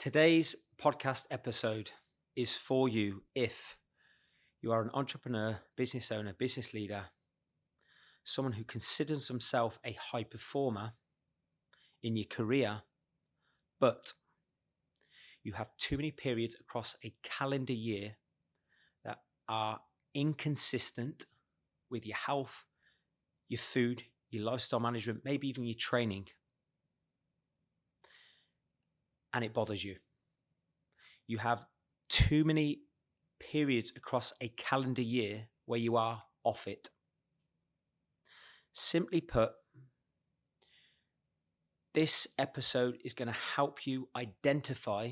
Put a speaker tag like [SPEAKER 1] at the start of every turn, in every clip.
[SPEAKER 1] Today's podcast episode is for you if you are an entrepreneur, business owner, business leader, someone who considers himself a high performer in your career, but you have too many periods across a calendar year that are inconsistent with your health, your food, your lifestyle management, maybe even your training, and it bothers you. You have too many periods across a calendar year where you are off it. Simply put, this episode is going to help you identify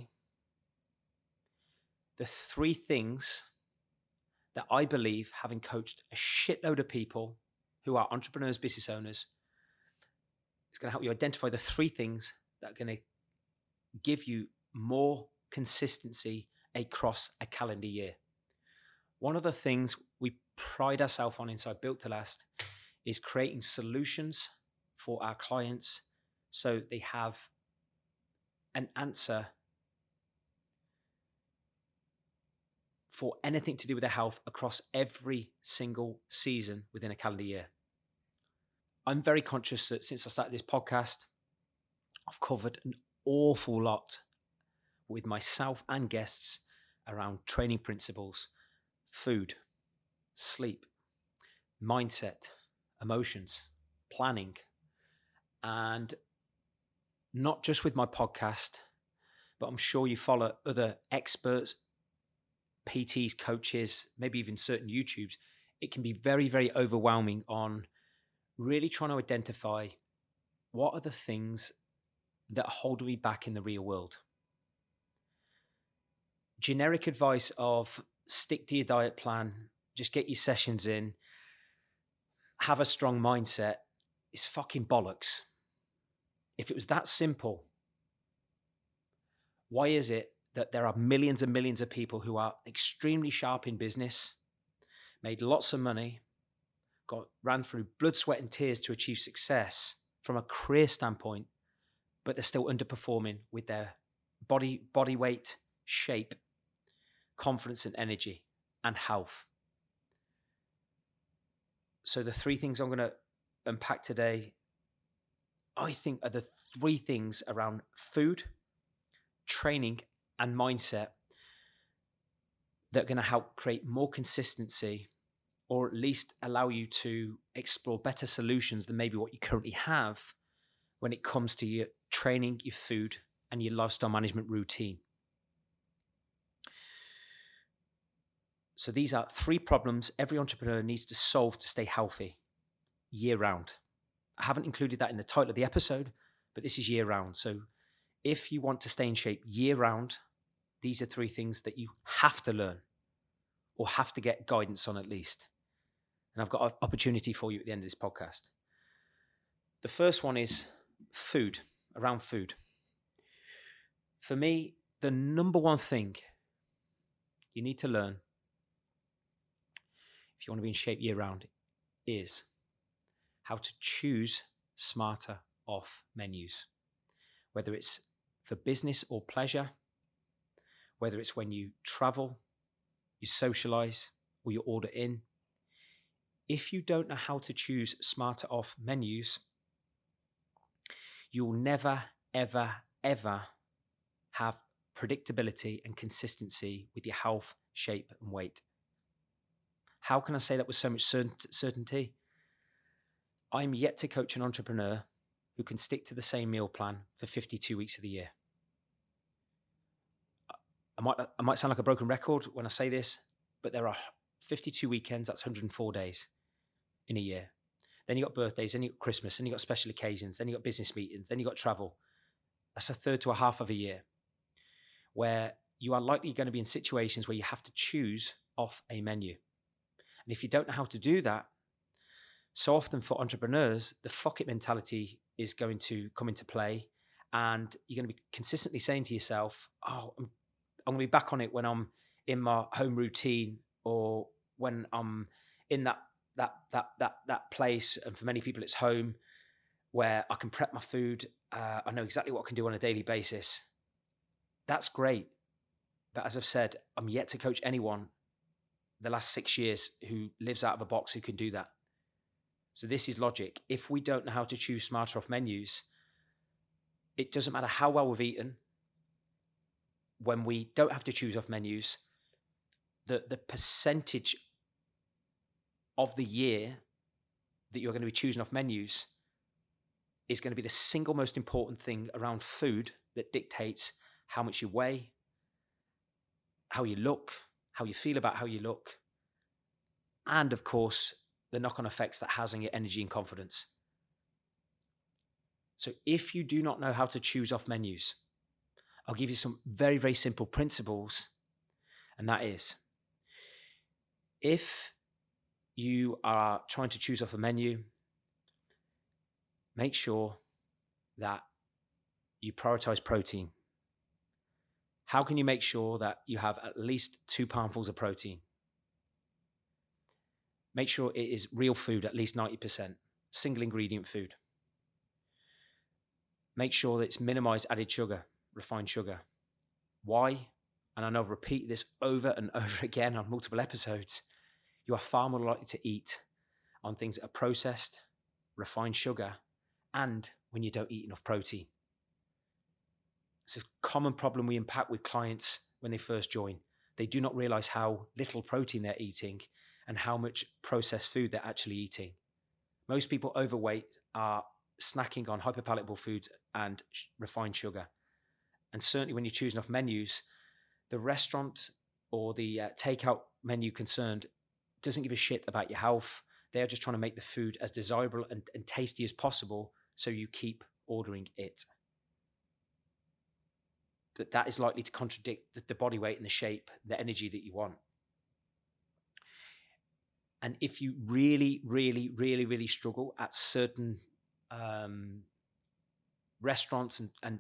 [SPEAKER 1] the three things that I believe, having coached a shitload of people who are entrepreneurs, business owners, it's going to help you identify the three things that are going to give you more consistency across a calendar year. One of the things we pride ourselves on inside Built to Last is creating solutions for our clients so they have an answer for anything to do with their health across every single season within a calendar year. I'm very conscious that since I started this podcast, I've covered an awful lot with myself and guests around training principles, food, sleep, mindset, emotions, planning, and not just with my podcast, but I'm sure you follow other experts, PTs, coaches, maybe even certain YouTubes. It can be very, very overwhelming on really trying to identify what are the things that hold me back in the real world. Generic advice of stick to your diet plan, just get your sessions in, have a strong mindset is fucking bollocks. If it was that simple, why is it that there are millions and millions of people who are extremely sharp in business, made lots of money, ran through blood, sweat, and tears to achieve success from a career standpoint, but they're still underperforming with their body weight, shape, confidence and energy, and health? So the three things I'm going to unpack today, I think, are the three things around food, training, and mindset that are going to help create more consistency, or at least allow you to explore better solutions than maybe what you currently have when it comes to your training, your food, and your lifestyle management routine. So these are three problems every entrepreneur needs to solve to stay healthy year round. I haven't included that in the title of the episode, but this is year round. So if you want to stay in shape year round, these are three things that you have to learn or have to get guidance on at least. And I've got an opportunity for you at the end of this podcast. The first one is food, around food. For me, the number one thing you need to learn if you want to be in shape year round is how to choose smarter off menus, whether it's for business or pleasure, whether it's when you travel, you socialize, or you order in. If you don't know how to choose smarter off menus, you'll never, ever, ever have predictability and consistency with your health, shape, and weight. How can I say that with so much certainty? I'm yet to coach an entrepreneur who can stick to the same meal plan for 52 weeks of the year. I might sound like a broken record when I say this, but there are 52 weekends, that's 104 days in a year. Then you got birthdays, then you got Christmas, then you got special occasions, then you got business meetings, then you got travel. That's a third to a half of a year where you are likely going to be in situations where you have to choose off a menu. And if you don't know how to do that, so often for entrepreneurs, the fuck it mentality is going to come into play, and you're going to be consistently saying to yourself, oh, I'm going to be back on it when I'm in my home routine, or when I'm in that place. And for many people, it's home where I can prep my food. I know exactly what I can do on a daily basis. That's great. But as I've said, I'm yet to coach anyone the last 6 years who lives out of a box who can do that. So this is logic. If we don't know how to choose smarter off menus, it doesn't matter how well we've eaten. When we don't have to choose off menus, the percentage of the year that you're going to be choosing off menus is going to be the single most important thing around food that dictates how much you weigh, how you look, how you feel about how you look, and of course, the knock-on effects that has on your energy and confidence. So if you do not know how to choose off menus, I'll give you some very, very simple principles. And that is, if you are trying to choose off a menu, make sure that you prioritize protein. How can you make sure that you have at least 2 palmfuls of protein? Make sure it is real food, at least 90%, single ingredient food. Make sure that it's minimized added sugar, refined sugar. Why? And I know I've repeated this over and over again on multiple episodes. You are far more likely to eat on things that are processed, refined sugar, and when you don't eat enough protein. It's a common problem we impact with clients when they first join. They do not realize how little protein they're eating and how much processed food they're actually eating. Most people overweight are snacking on hyperpalatable foods and refined sugar. And certainly when you're choosing off menus, the restaurant or the takeout menu concerned doesn't give a shit about your health. They're just trying to make the food as desirable and tasty as possible, so you keep ordering it. That is likely to contradict the body weight and the shape, the energy that you want. And if you really, really, really, really struggle at certain restaurants and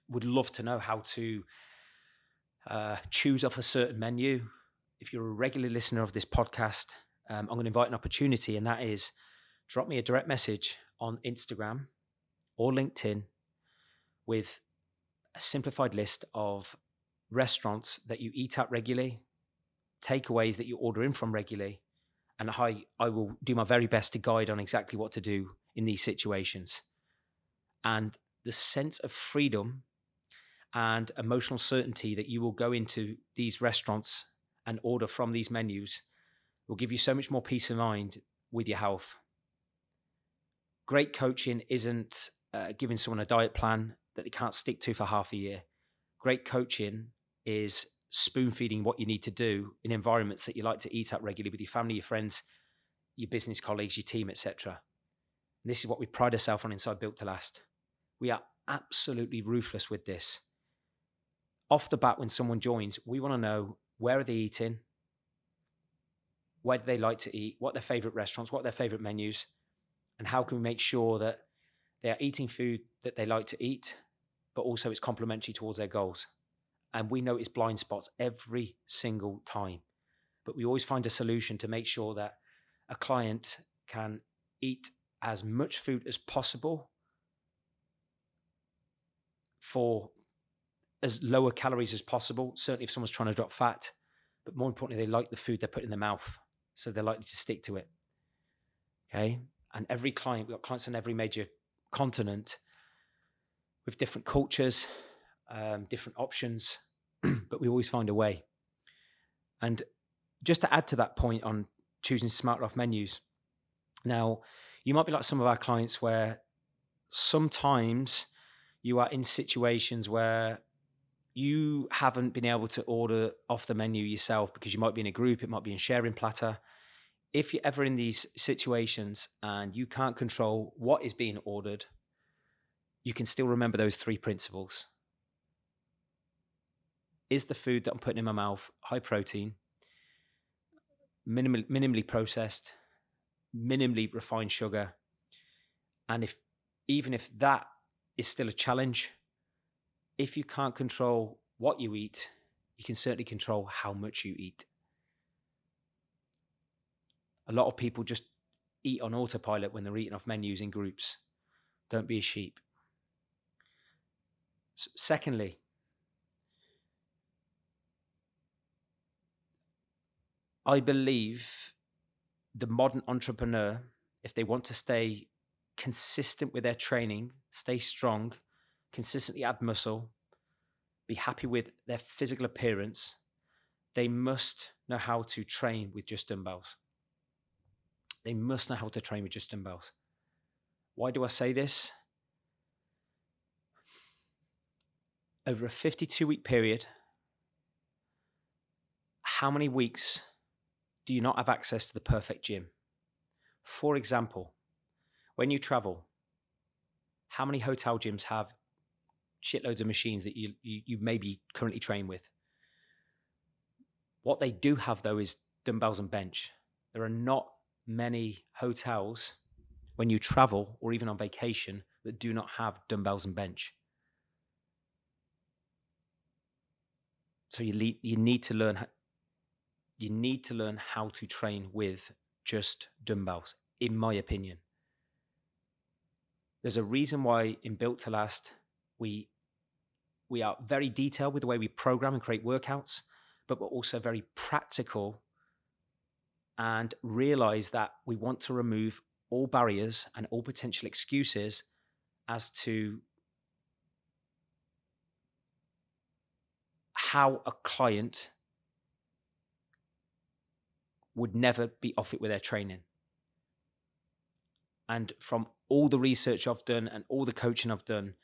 [SPEAKER 1] would love to know how to choose off a certain menu, if you're a regular listener of this podcast, I'm going to invite an opportunity, and that is drop me a direct message on Instagram or LinkedIn with a simplified list of restaurants that you eat at regularly, takeaways that you order in from regularly, and I will do my very best to guide on exactly what to do in these situations. And the sense of freedom and emotional certainty that you will go into these restaurants and order from these menus will give you so much more peace of mind with your health. Great coaching isn't giving someone a diet plan that they can't stick to for half a year. Great coaching is spoon feeding what you need to do in environments that you like to eat at regularly with your family, your friends, your business colleagues, your team, etc. This is what we pride ourselves on inside Built to Last. We are absolutely ruthless with this. Off the bat, when someone joins, we want to know, where are they eating? Where do they like to eat? What are their favorite restaurants? What are their favorite menus? And how can we make sure that they are eating food that they like to eat, but also it's complementary towards their goals? And we notice blind spots every single time, but we always find a solution to make sure that a client can eat as much food as possible for as lower calories as possible. Certainly if someone's trying to drop fat, but more importantly, they like the food they put in their mouth, so they're likely to stick to it. Okay. And every client, we've got clients on every major continent with different cultures, different options, but we always find a way. And just to add to that point on choosing smarter off menus, now you might be like some of our clients where sometimes you are in situations where you haven't been able to order off the menu yourself because you might be in a group, it might be in sharing platter. If you're ever in these situations and you can't control what is being ordered, you can still remember those 3 principles. Is the food that I'm putting in my mouth high protein, minimally processed, minimally refined sugar? And even if that is still a challenge, if you can't control what you eat, you can certainly control how much you eat. A lot of people just eat on autopilot when they're eating off menus in groups. Don't be a sheep. Secondly, I believe the modern entrepreneur, if they want to stay consistent with their training, stay strong, consistently add muscle, be happy with their physical appearance, they must know how to train with just dumbbells. They must know how to train with just dumbbells. Why do I say this? Over a 52-week period, how many weeks do you not have access to the perfect gym? For example, when you travel, how many hotel gyms have shitloads of machines that you maybe currently train with? What they do have, though, is dumbbells and bench. There are not many hotels when you travel or even on vacation that do not have dumbbells and bench. So you need to learn how to train with just dumbbells, in my opinion. There's a reason why in Built to Last we are very detailed with the way we program and create workouts, but we're also very practical and realize that we want to remove all barriers and all potential excuses as to how a client would never be off it with their training. And from all the research I've done and all the coaching I've done,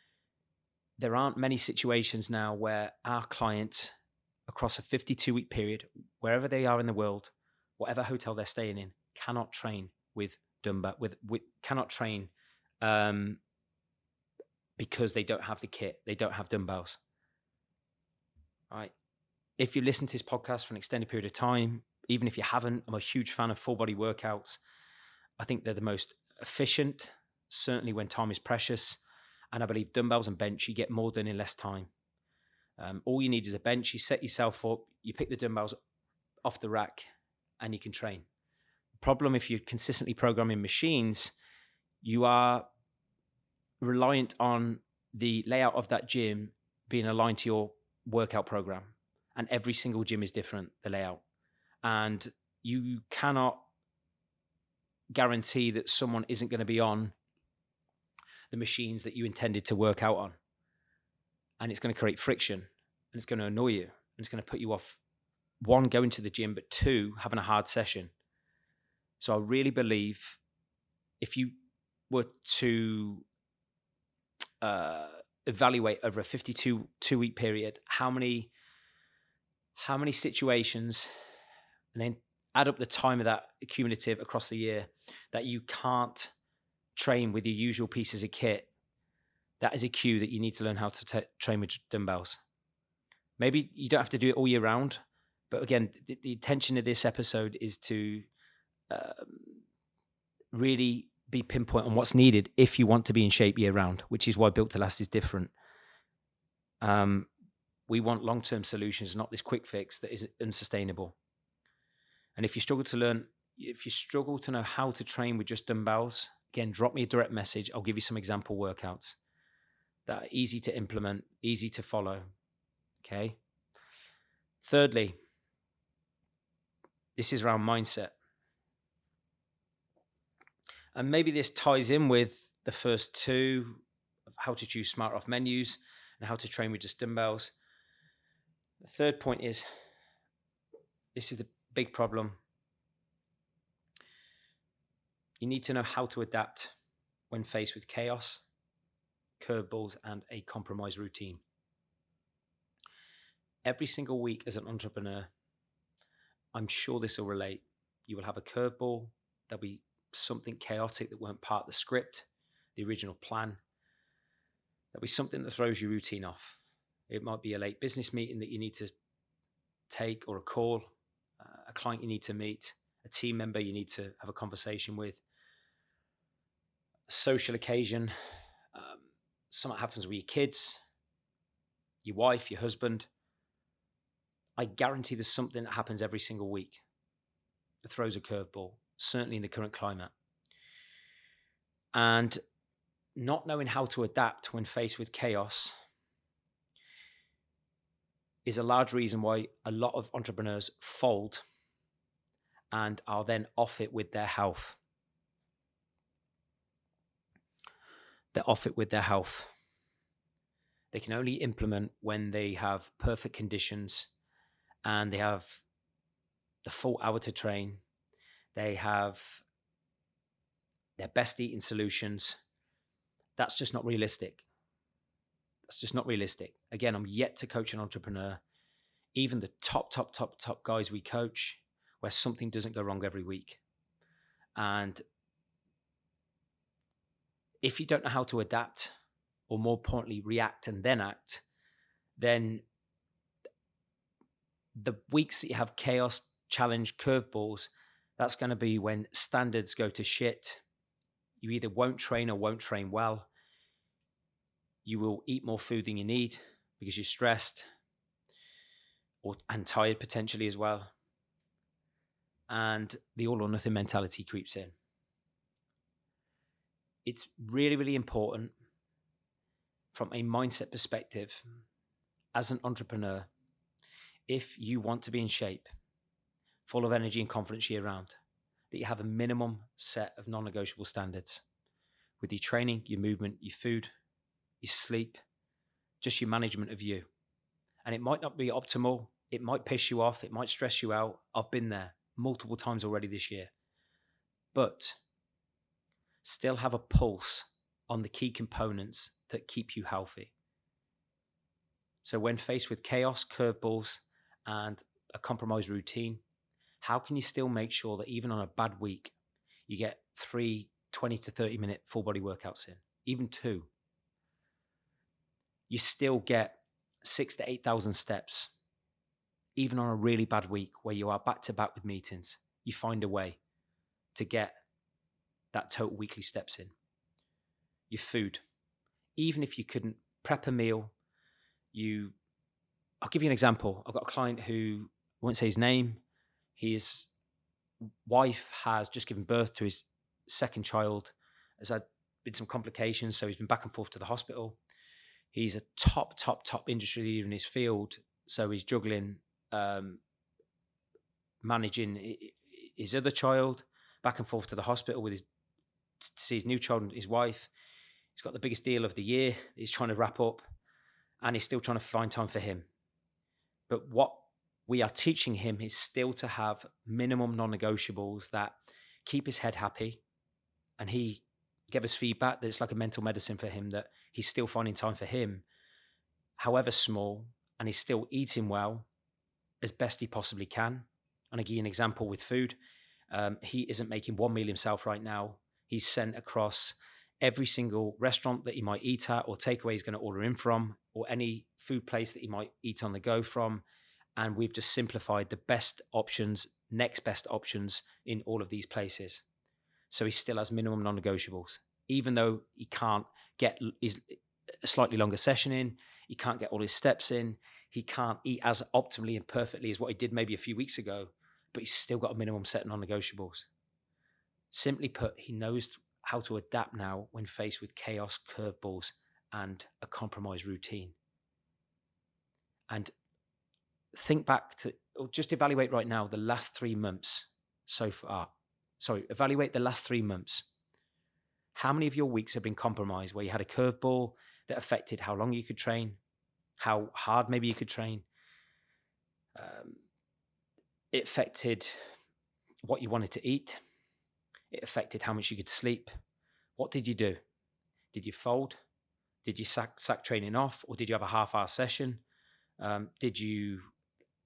[SPEAKER 1] there aren't many situations now where our client, across a 52-week period, wherever they are in the world, whatever hotel they're staying in, cannot train with dumbbell, cannot train because they don't have the kit, they don't have dumbbells. All right. If you listen to this podcast for an extended period of time, even if you haven't, I'm a huge fan of full body workouts. I think they're the most efficient, certainly when time is precious. And I believe dumbbells and bench, you get more done in less time. All you need is a bench. You set yourself up, you pick the dumbbells off the rack, and you can train. The problem, if you're consistently programming machines, you are reliant on the layout of that gym being aligned to your workout program. And every single gym is different, the layout. And you cannot guarantee that someone isn't going to be on the machines that you intended to work out on. And it's going to create friction, and it's going to annoy you, and it's going to put you off, one, going to the gym, but two, having a hard session. So I really believe if you were to evaluate over a 52-week period, how many situations, and then add up the time of that cumulative across the year, that you can't train with your usual pieces of kit, that is a cue that you need to learn how to train with dumbbells. Maybe you don't have to do it all year round, but again, the intention of this episode is to really be pinpoint on what's needed if you want to be in shape year round, which is why Built to Last is different. We want long-term solutions, not this quick fix that is unsustainable. And if you struggle to know how to train with just dumbbells, again, drop me a direct message. I'll give you some example workouts that are easy to implement, easy to follow. Okay. Thirdly, this is around mindset. And maybe this ties in with the first two, of how to choose smart off menus and how to train with just dumbbells. The third point is, this is the big problem. You need to know how to adapt when faced with chaos, curveballs, and a compromised routine. Every single week as an entrepreneur, I'm sure this will relate. You will have a curveball. There'll be something chaotic that weren't part of the script, the original plan. There'll be something that throws your routine off. It might be a late business meeting that you need to take, or a call, a client you need to meet, a team member you need to have a conversation with, a social occasion, something happens with your kids, your wife, your husband. I guarantee there's something that happens every single week that throws a curveball, certainly in the current climate. And not knowing how to adapt when faced with chaos is a large reason why a lot of entrepreneurs fold and are then off it with their health. They're off it with their health. They can only implement when they have perfect conditions and they have the full hour to train. They have their best eating solutions. That's just not realistic. That's just not realistic. Again, I'm yet to coach an entrepreneur. Even the top guys we coach, where something doesn't go wrong every week. And if you don't know how to adapt, or more importantly, react and then act, then the weeks that you have chaos, challenge, curveballs, that's going to be when standards go to shit. You either won't train or won't train well. You will eat more food than you need because you're stressed and tired potentially as well. And the all or nothing mentality creeps in. It's really, really important from a mindset perspective as an entrepreneur. If you want to be in shape, full of energy and confidence year round, that you have a minimum set of non-negotiable standards with your training, your movement, your food, your sleep, just your management of you. And it might not be optimal. It might piss you off. It might stress you out. I've been there multiple times already this year. But still have a pulse on the key components that keep you healthy. So when faced with chaos, curveballs, and a compromised routine, how can you still make sure that even on a bad week, you get 3 20 to 30 minute full body workouts in, even 2? You still get 6,000 to 8,000 steps, even on a really bad week where you are back to back with meetings. You find a way to get that total weekly steps in. Your food, even if you couldn't prep a meal, I'll give you an example. I've got a client who, I won't say his name. His wife has just given birth to his second child. Has had been some complications, so he's been back and forth to the hospital. He's a top industry leader in his field, so he's juggling, managing his other child, back and forth to the hospital with to see his new child and his wife. He's got the biggest deal of the year he's trying to wrap up, and he's still trying to find time for him. But what we are teaching him is still to have minimum non-negotiables that keep his head happy. And he gave us feedback that it's like a mental medicine for him, that he's still finding time for him, however small, and he's still eating well as best he possibly can. And I'll give you an example with food. He isn't making one meal himself right now. He's sent across every single restaurant that he might eat at, or takeaway he's going to order in from, or any food place that he might eat on the go from. And we've just simplified the best options, next best options in all of these places. So he still has minimum non-negotiables, even though he can't get his a slightly longer session in, he can't get all his steps in, he can't eat as optimally and perfectly as what he did maybe a few weeks ago, but he's still got a minimum set of non-negotiables. Simply put, he knows how to adapt now when faced with chaos, curveballs, and a compromised routine. And think back to, or just evaluate right now the last 3 months so far. Evaluate the last 3 months. How many of your weeks have been compromised where you had a curveball that affected how long you could train, how hard maybe you could train? It affected what you wanted to eat. It affected how much you could sleep. What did you do? Did you fold? Did you sack training off? Or did you have a half-hour session? Did you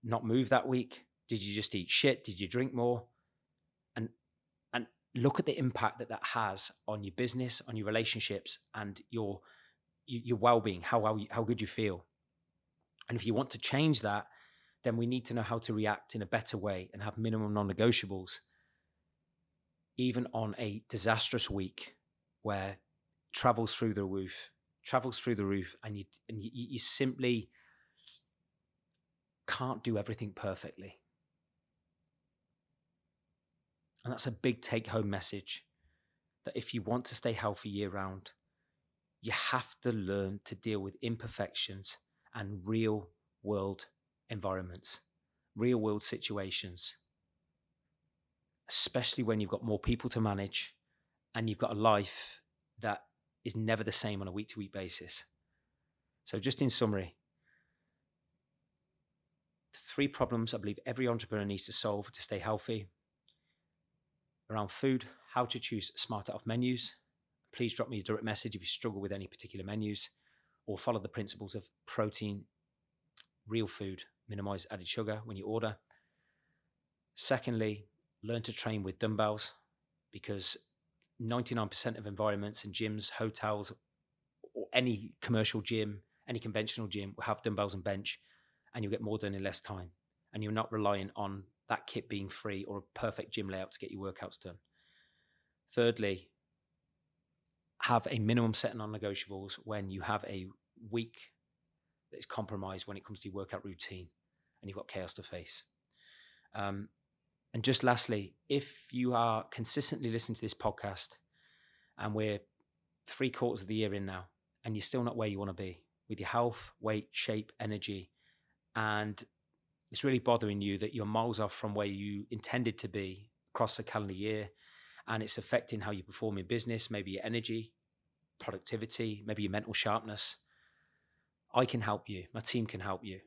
[SPEAKER 1] not move that week? Did you just eat shit? Did you drink more? And look at the impact that has on your business, on your relationships, and your well-being, how good you feel. And if you want to change that, then we need to know how to react in a better way and have minimum non-negotiables, even on a disastrous week where travels through the roof, and you simply can't do everything perfectly. And that's a big take-home message, that if you want to stay healthy year-round, you have to learn to deal with imperfections and real-world environments, real-world situations. especially when you've got more people to manage and you've got a life that is never the same on a week-to-week basis. So just in summary, 3 problems I believe every entrepreneur needs to solve to stay healthy. Around food, how to choose smarter off menus. Please drop me a direct message if you struggle with any particular menus, or follow the principles of protein, real food, minimize added sugar when you order. Secondly, learn to train with dumbbells, because 99% of environments and gyms, hotels, or any commercial gym, any conventional gym will have dumbbells and bench, and you'll get more done in less time. And you're not relying on that kit being free or a perfect gym layout to get your workouts done. Thirdly, have a minimum set of non-negotiables when you have a week that is compromised when it comes to your workout routine and you've got chaos to face. And just lastly, if you are consistently listening to this podcast and we're 3/4 of the year in now and you're still not where you want to be with your health, weight, shape, energy, and it's really bothering you that you're miles off from where you intended to be across the calendar year, and it's affecting how you perform in business, maybe your energy, productivity, maybe your mental sharpness, I can help you. My team can help you.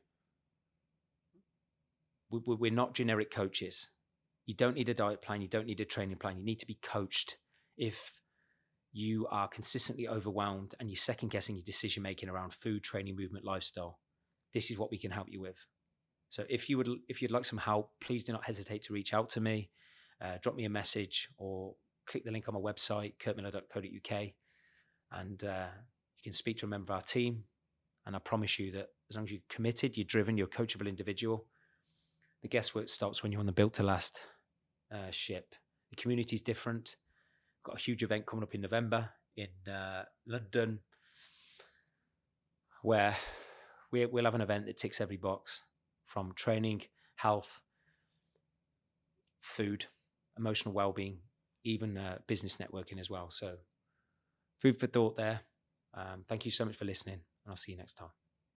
[SPEAKER 1] We're not generic coaches. You don't need a diet plan. You don't need a training plan. You need to be coached if you are consistently overwhelmed and you're second guessing your decision making around food, training, movement, lifestyle. This is what we can help you with. So if you'd like some help, please do not hesitate to reach out to me. Drop me a message or click the link on my website, kirkmiller.co.uk, and you can speak to a member of our team. And I promise you that as long as you're committed, you're driven, you're a coachable individual, the guesswork stops when you're on the built to last ship. The community is different. Got a huge event coming up in November in London, where we'll have an event that ticks every box, from training, health, food, emotional well-being, even business networking as well. So food for thought there. Thank you so much for listening, and I'll see you next time.